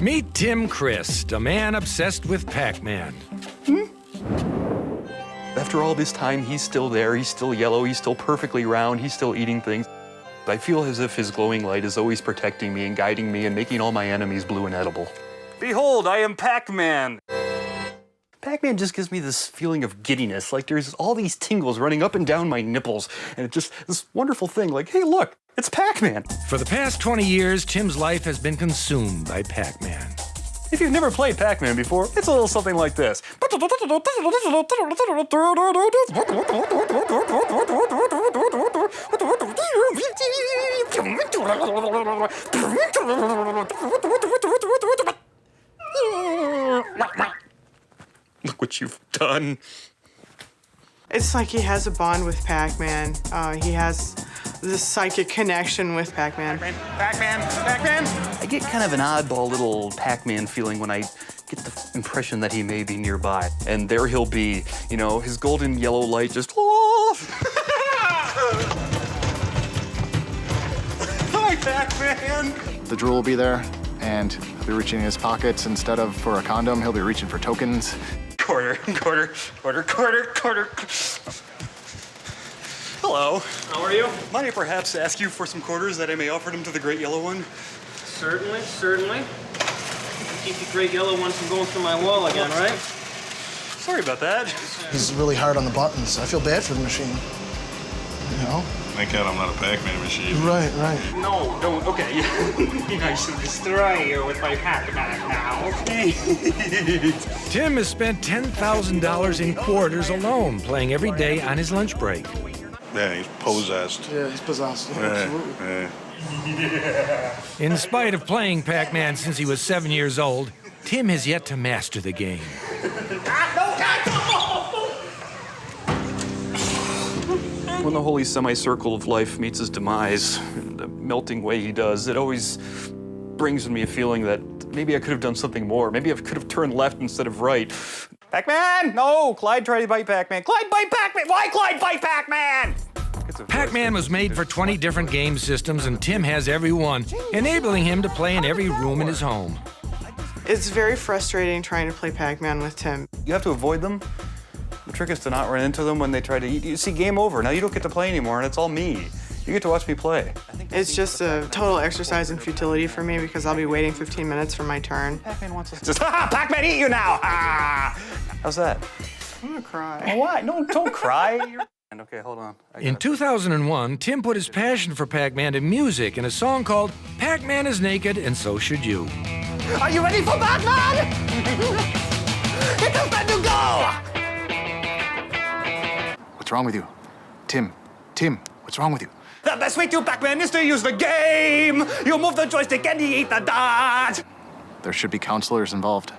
Meet Tim Christ, a man obsessed with Pac-Man. After all this time, he's still there, he's still yellow, he's still perfectly round, he's still eating things. I feel as if his glowing light is always protecting me and guiding me and making all my enemies blue and edible. Behold, I am Pac-Man! Pac-Man just gives me this feeling of giddiness, like there's all these tingles running up and down my nipples, and it's just this wonderful thing, like, hey, look, it's Pac-Man! For the past 20 years, Tim's life has been consumed by Pac-Man. If you've never played Pac-Man before, it's a little something like this. Look what you've done. It's like he has a bond with Pac-Man. He has this psychic connection with Pac-Man. Pac-Man! I get kind of an oddball little Pac-Man feeling when I get the impression that he may be nearby. And there he'll be, you know, his golden yellow light just, Hi, Pac-Man! The drool will be there, and he'll be reaching in his pockets. Instead of for a condom, he'll be reaching for tokens. Quarter. Hello. How are you? Might I perhaps ask you for some quarters that I may offer them to the great yellow one? Certainly. Keep the great yellow one from going through my wall again, right? Sorry about that. He's really hard on the buttons. I feel bad for the machine. You know? Thank God I'm not a Pac-Man machine. Right. No, don't, okay. I shall destroy you with my Pac-Man now. Okay. Tim has spent $10,000 in quarters alone, playing every day on his lunch break. Yeah, he's possessed. Yeah, he's possessed. Yeah, absolutely. In spite of playing Pac-Man since he was 7 years old, Tim has yet to master the game. When the holy semicircle of life meets his demise, in the melting way he does, it always brings me a feeling that maybe I could have done something more. Maybe I could have turned left instead of right. Pac-Man! No! Clyde tried to bite Pac-Man. Clyde bite Pac-Man! Why Clyde bite Pac-Man? Pac-Man was made for 20 different game systems, and Tim has every one, enabling him to play in every room in his home. It's very frustrating trying to play Pac-Man with Tim. You have to avoid them. The trick is to not run into them when they try to eat. You see, game over. Now you don't get to play anymore, and it's all me. You get to watch me play. It's just a total exercise in futility for me because I'll be waiting 15 minutes for my turn. Pac-Man wants us to just, ha! Pac-Man eat you now! Ah! How's that? I'm gonna cry. Oh, why? No, don't cry. Okay, hold on. In 2001, Tim put his passion for Pac-Man to music in a song called Pac-Man is Naked and So Should You. Are you ready for Pac-Man? It's time to go! What's wrong with you? Tim, what's wrong with you? The best way to Pac-Man is to use the game. You move the joystick and you eat the dot. There should be counselors involved.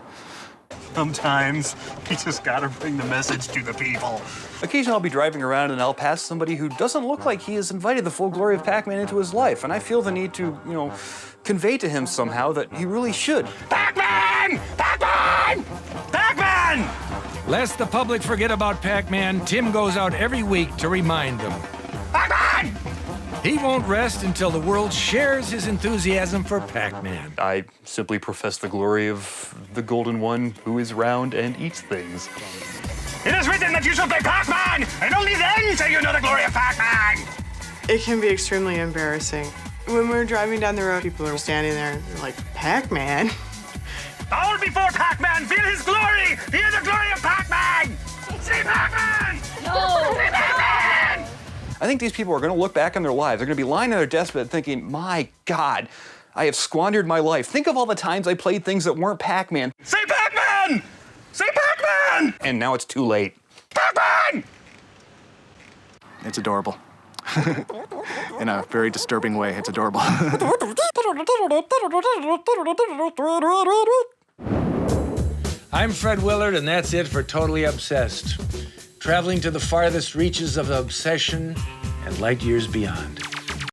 Sometimes you just gotta bring the message to the people. Occasionally I'll be driving around and I'll pass somebody who doesn't look like he has invited the full glory of Pac-Man into his life, and I feel the need to, you know, convey to him somehow that he really should. Pac-Man! Pac-Man! Pac-Man! Lest the public forget about Pac-Man, Tim goes out every week to remind them. Pac-Man! He won't rest until the world shares his enthusiasm for Pac-Man. I simply profess the glory of the Golden One who is round and eats things. It is written that you shall play Pac-Man, and only then shall you know the glory of Pac-Man! It can be extremely embarrassing. When we're driving down the road, people are standing there and they're like, Pac-Man? Bow before Pac-Man, feel his glory! Hear the glory of Pac-Man! See Pac-Man! No! See Pac-Man! I think these people are going to look back on their lives. They're going to be lying on their deathbed thinking, my God, I have squandered my life. Think of all the times I played things that weren't Pac-Man. Say Pac-Man! Say Pac-Man! And now it's too late. Pac-Man! It's adorable. In a very disturbing way, it's adorable. I'm Fred Willard, and that's it for Totally Obsessed. Traveling to the farthest reaches of obsession and light years beyond.